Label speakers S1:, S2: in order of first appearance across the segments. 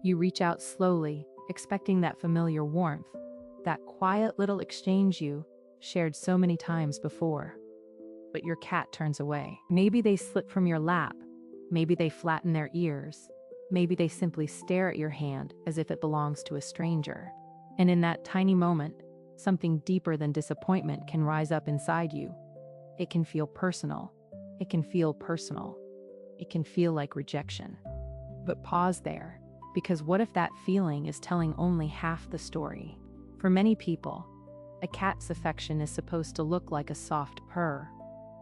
S1: You reach out slowly, expecting that familiar warmth, that quiet little exchange you shared so many times before. But your cat turns away. Maybe they slip from your lap. Maybe they flatten their ears. Maybe they simply stare at your hand as if it belongs to a stranger. And in that tiny moment, something deeper than disappointment can rise up inside you. It can feel personal. It can feel personal. It can feel like rejection. But pause there, because what if that feeling is telling only half the story? For many people, a cat's affection is supposed to look like a soft purr,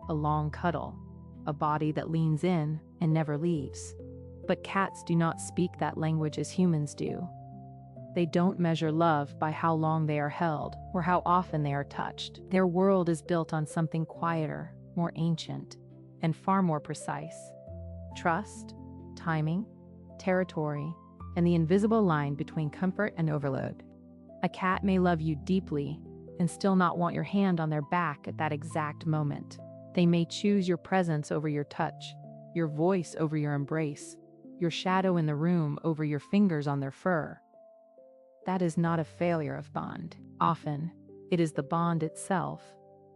S1: a long cuddle, a body that leans in and never leaves. But cats do not speak that language as humans do. They don't measure love by how long they are held or how often they are touched. Their world is built on something quieter, more ancient, and far more precise. Trust, timing, territory, and the invisible line between comfort and overload. A cat may love you deeply and still not want your hand on their back at that exact moment. They may choose your presence over your touch, your voice over your embrace, your shadow in the room over your fingers on their fur. That is not a failure of bond. Often, it is the bond itself,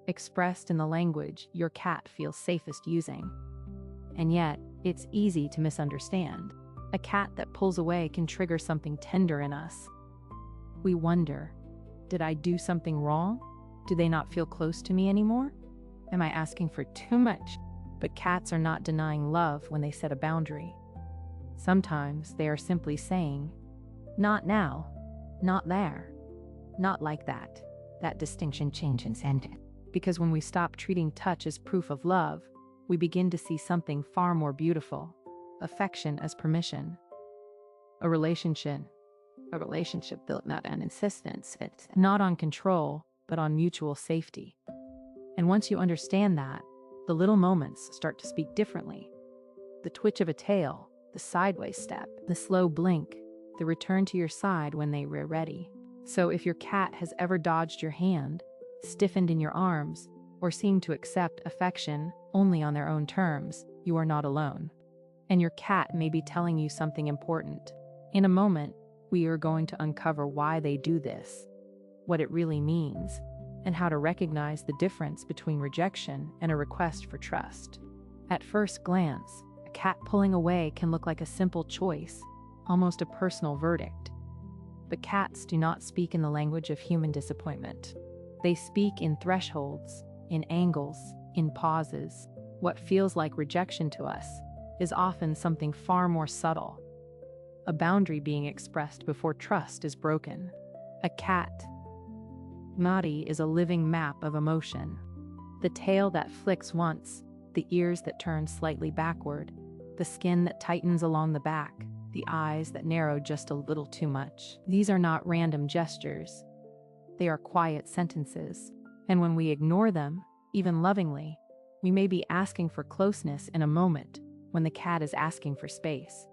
S1: expressed in the language your cat feels safest using. And yet, it's easy to misunderstand. A cat that pulls away can trigger something tender in us. We wonder, did I do something wrong? Do they not feel close to me anymore? Am I asking for too much? But cats are not denying love when they set a boundary. Sometimes they are simply saying, not now, not there, not like that. That distinction changes ended. Because when we stop treating touch as proof of love, we begin to see something far more beautiful, affection as permission. A relationship built not on insistence, it's not on control, but on mutual safety. And once you understand that, the little moments start to speak differently. The twitch of a tail, the sideways step, the slow blink, the return to your side when they were ready. So if your cat has ever dodged your hand, stiffened in your arms, or seemed to accept affection only on their own terms, you are not alone. And your cat may be telling you something important. In a moment, we are going to uncover why they do this, what it really means, and how to recognize the difference between rejection and a request for trust. At first glance, a cat pulling away can look like a simple choice, almost a personal verdict. But cats do not speak in the language of human disappointment. They speak in thresholds, in angles, in pauses. What feels like rejection to us is often something far more subtle. A boundary being expressed before trust is broken. A cat, Nadi, is a living map of emotion. The tail that flicks once, the ears that turn slightly backward, the skin that tightens along the back, the eyes that narrow just a little too much. These are not random gestures. They are quiet sentences. And when we ignore them, even lovingly, we may be asking for closeness in a moment when the cat is asking for space.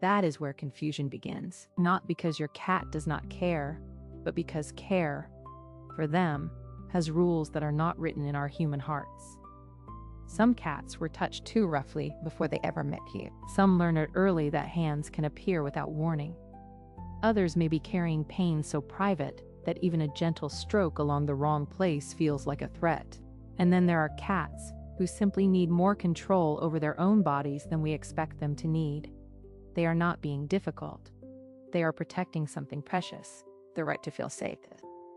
S1: That is where confusion begins. Not because your cat does not care, but because care, for them, has rules that are not written in our human hearts. Some cats were touched too roughly before they ever met you. Some learned early that hands can appear without warning. Others may be carrying pain so private that even a gentle stroke along the wrong place feels like a threat. And then there are cats who simply need more control over their own bodies than we expect them to need. They are not being difficult. They are protecting something precious, the right to feel safe.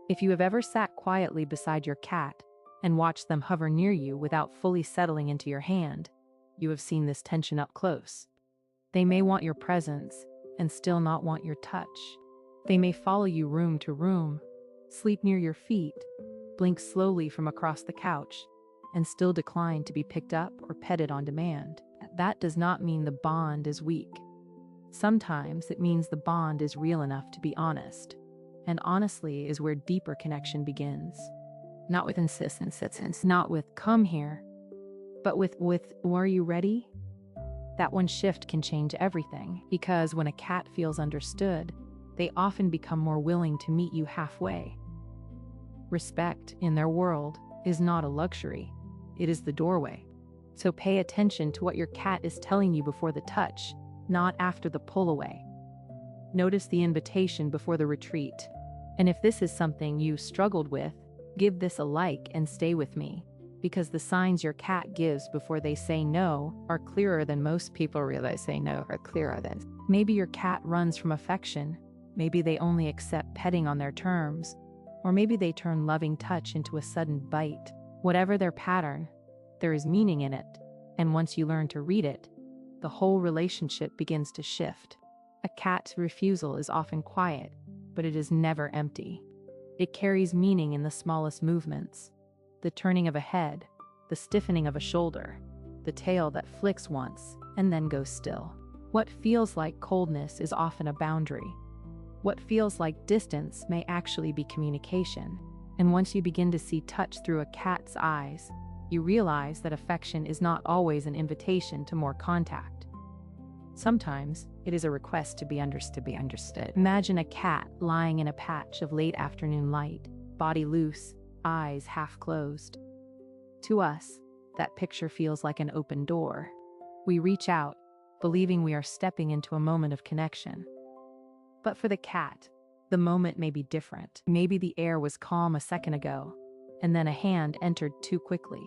S1: If you have ever sat quietly beside your cat and watched them hover near you without fully settling into your hand, you have seen this tension up close. They may want your presence and still not want your touch. They may follow you room to room, sleep near your feet, blink slowly from across the couch, and still decline to be picked up or petted on demand. That does not mean the bond is weak. Sometimes it means the bond is real enough to be honest. And honestly is where deeper connection begins. Not with insistence, not with come here, but with are you ready? That one shift can change everything, because when a cat feels understood, they often become more willing to meet you halfway. Respect in their world is not a luxury, it is the doorway. So pay attention to what your cat is telling you before the touch, not after the pull away. Notice the invitation before the retreat. And if this is something you struggled with, give this a like and stay with me, because the signs your cat gives before they say no are clearer than most people realize. Say no are clearer than. Maybe your cat runs from affection. Maybe they only accept petting on their terms. Or maybe they turn loving touch into a sudden bite. Whatever their pattern, there is meaning in it. And once you learn to read it, the whole relationship begins to shift. A cat's refusal is often quiet, but it is never empty. It carries meaning in the smallest movements. The turning of a head, the stiffening of a shoulder, the tail that flicks once and then goes still. What feels like coldness is often a boundary. What feels like distance may actually be communication. And once you begin to see touch through a cat's eyes, you realize that affection is not always an invitation to more contact. Sometimes it is a request to be understood. Imagine a cat lying in a patch of late afternoon light, body loose, eyes half closed. To us, that picture feels like an open door. We reach out, believing we are stepping into a moment of connection. But for the cat, the moment may be different. Maybe the air was calm a second ago, and then a hand entered too quickly.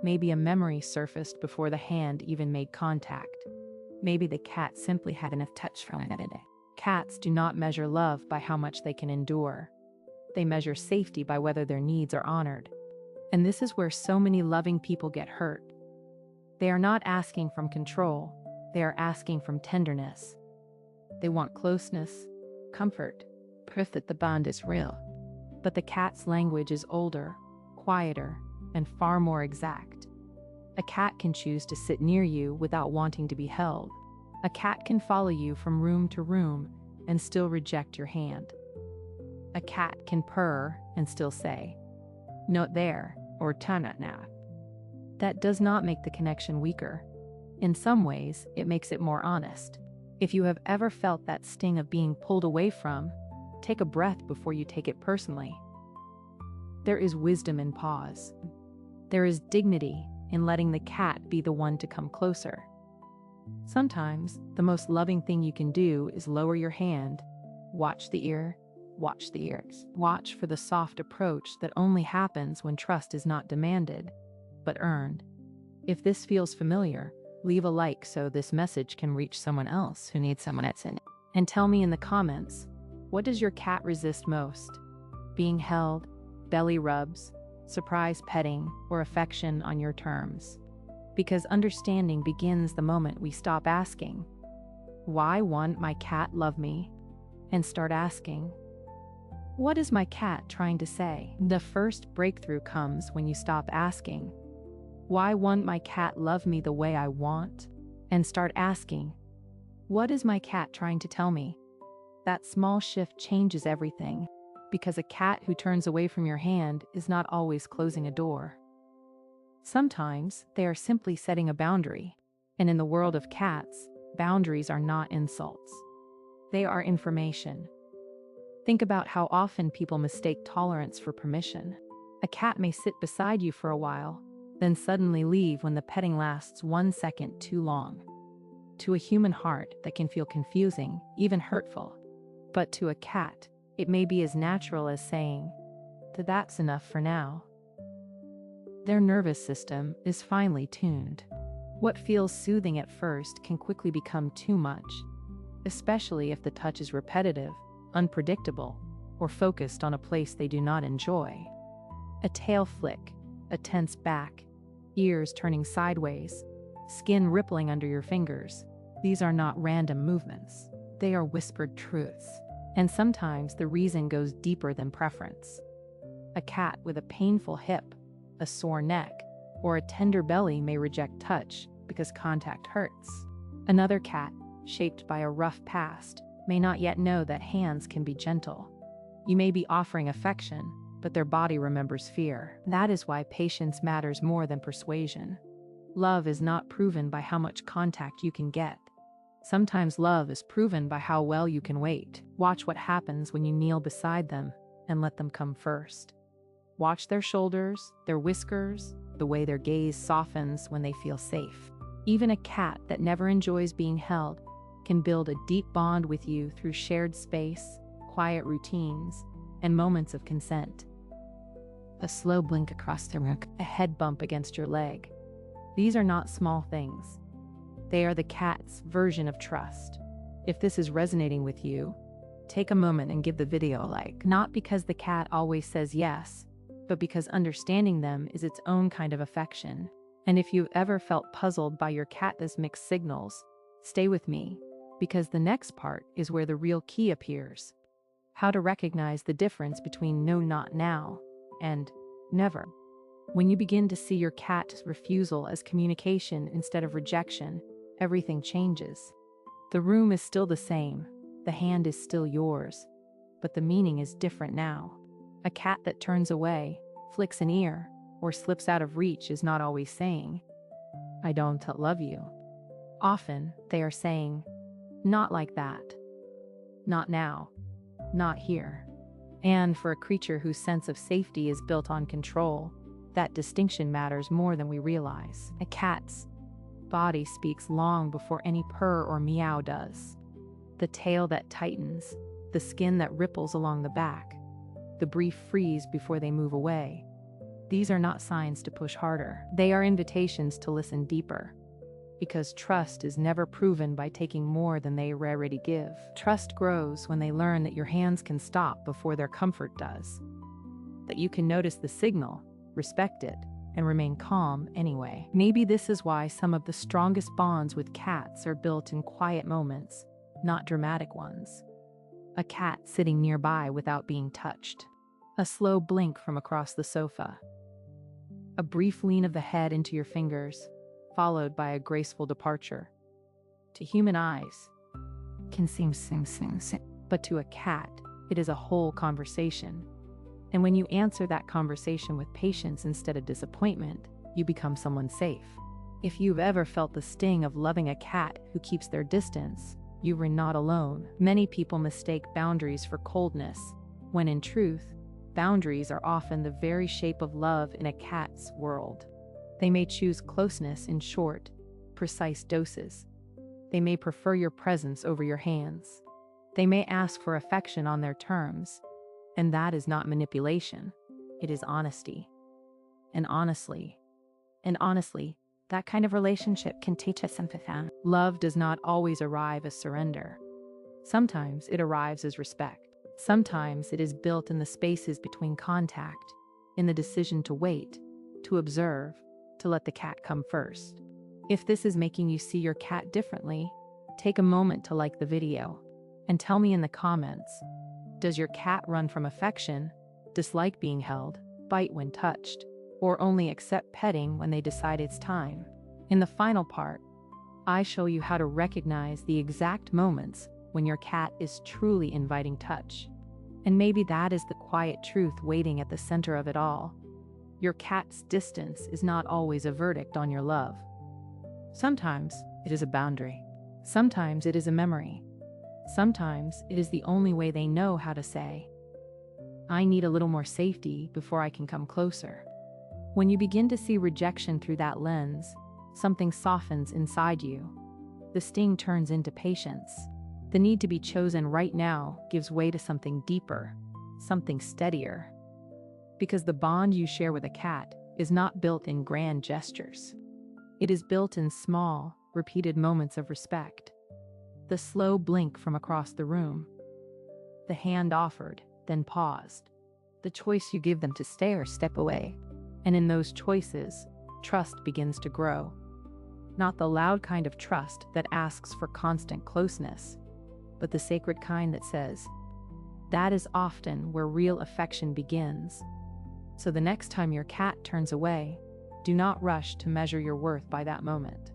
S1: Maybe a memory surfaced before the hand even made contact. Maybe the cat simply had enough touch from it. Cats do not measure love by how much they can endure. They measure safety by whether their needs are honored. And this is where so many loving people get hurt. They are not asking from control, they are asking from tenderness. They want closeness, comfort, proof that the bond is real. But the cat's language is older, quieter, and far more exact. A cat can choose to sit near you without wanting to be held. A cat can follow you from room to room and still reject your hand. A cat can purr and still say, "Not there," or "Turn it now." That does not make the connection weaker. In some ways, it makes it more honest. If you have ever felt that sting of being pulled away from, take a breath before you take it personally. There is wisdom in pause. There is dignity in letting the cat be the one to come closer. Sometimes, the most loving thing you can do is lower your hand, watch the ear, watch the ears. Watch for the soft approach that only happens when trust is not demanded, but earned. If this feels familiar, leave a like so this message can reach someone else who needs someone else in it. And tell me in the comments, what does your cat resist most? Being held, belly rubs, surprise petting, or affection on your terms? Because understanding begins the moment we stop asking, "Why won't my cat love me?" and start asking, "What is my cat trying to say?" The first breakthrough comes when you stop asking, "Why won't my cat love me the way I want?" and start asking, "What is my cat trying to tell me?" That small shift changes everything, because a cat who turns away from your hand is not always closing a door. Sometimes they are simply setting a boundary, and in the world of cats, boundaries are not insults. They are information. Think about how often people mistake tolerance for permission. A cat may sit beside you for a while, then suddenly leave when the petting lasts 1 second too long. To a human heart, that can feel confusing, even hurtful. But to a cat, it may be as natural as saying, "That's enough for now." Their nervous system is finely tuned. What feels soothing at first can quickly become too much, especially if the touch is repetitive, unpredictable, or focused on a place they do not enjoy. A tail flick, a tense back, ears turning sideways, skin rippling under your fingers. These are not random movements. They are whispered truths. And sometimes the reason goes deeper than preference. A cat with a painful hip, a sore neck, or a tender belly may reject touch because contact hurts. Another cat, shaped by a rough past, may not yet know that hands can be gentle. You may be offering affection, but their body remembers fear. That is why patience matters more than persuasion. Love is not proven by how much contact you can get. Sometimes love is proven by how well you can wait. Watch what happens when you kneel beside them and let them come first. Watch their shoulders, their whiskers, the way their gaze softens when they feel safe. Even a cat that never enjoys being held can build a deep bond with you through shared space, quiet routines, and moments of consent. A slow blink across the room, a head bump against your leg. These are not small things. They are the cat's version of trust. If this is resonating with you, take a moment and give the video a like. Not because the cat always says yes, but because understanding them is its own kind of affection. And if you've ever felt puzzled by your cat's mixed signals, stay with me, because the next part is where the real key appears. How to recognize the difference between no, not now, and never. When you begin to see your cat's refusal as communication instead of rejection, everything changes. The room is still the same, the hand is still yours, but the meaning is different now. A cat that turns away, flicks an ear, or slips out of reach is not always saying, "I don't love you." Often, they are saying, "Not like that. Not now. Not here." And for a creature whose sense of safety is built on control, that distinction matters more than we realize. A cat's body speaks long before any purr or meow does. The tail that tightens, the skin that ripples along the back, the brief freeze before they move away. These are not signs to push harder. They are invitations to listen deeper. Because trust is never proven by taking more than they already give. Trust grows when they learn that your hands can stop before their comfort does. That you can notice the signal, respect it, and remain calm anyway. Maybe this is why some of the strongest bonds with cats are built in quiet moments, not dramatic ones. A cat sitting nearby without being touched. A slow blink from across the sofa. A brief lean of the head into your fingers, followed by a graceful departure. To human eyes, can seem but to a cat, it is a whole conversation. And when you answer that conversation with patience instead of disappointment, you become someone safe. If you've ever felt the sting of loving a cat who keeps their distance, you were not alone. Many people mistake boundaries for coldness, when in truth, boundaries are often the very shape of love in a cat's world. They may choose closeness in short, precise doses. They may prefer your presence over your hands. They may ask for affection on their terms. And that is not manipulation. It is honesty. And honestly, that kind of relationship can teach us empathy. Love does not always arrive as surrender. Sometimes it arrives as respect. Sometimes it is built in the spaces between contact, in the decision to wait, to observe, to let the cat come first. If this is making you see your cat differently, take a moment to like the video and tell me in the comments, does your cat run from affection, dislike being held, bite when touched, or only accept petting when they decide it's time? In the final part, I show you how to recognize the exact moments when your cat is truly inviting touch. And maybe that is the quiet truth waiting at the center of it all. Your cat's distance is not always a verdict on your love. Sometimes it is a boundary. Sometimes it is a memory. Sometimes it is the only way they know how to say, "I need a little more safety before I can come closer." When you begin to see rejection through that lens, something softens inside you. The sting turns into patience. The need to be chosen right now gives way to something deeper, something steadier. Because the bond you share with a cat is not built in grand gestures. It is built in small, repeated moments of respect. The slow blink from across the room. The hand offered, then paused. The choice you give them to stay or step away. And in those choices, trust begins to grow. Not the loud kind of trust that asks for constant closeness, but the sacred kind that says, that is often where real affection begins. So the next time your cat turns away, do not rush to measure your worth by that moment.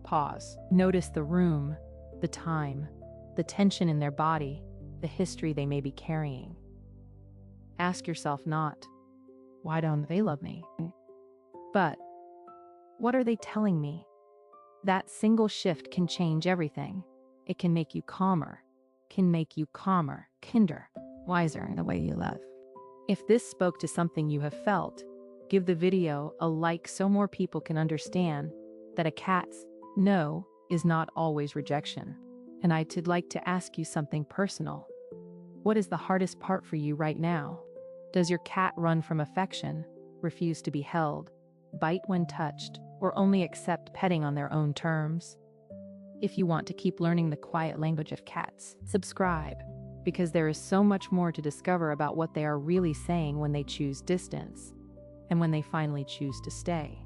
S1: Pause. Notice the room, the time, the tension in their body, the history they may be carrying. Ask yourself not, why don't they love me? But, what are they telling me? That single shift can change everything. It can make you calmer, kinder, wiser in the way you love. If this spoke to something you have felt, give the video a like so more people can understand that a cat's no is not always rejection. And I'd like to ask you something personal. What is the hardest part for you right now? Does your cat run from affection, refuse to be held, bite when touched, or only accept petting on their own terms? If you want to keep learning the quiet language of cats, subscribe, because there is so much more to discover about what they are really saying when they choose distance, and when they finally choose to stay.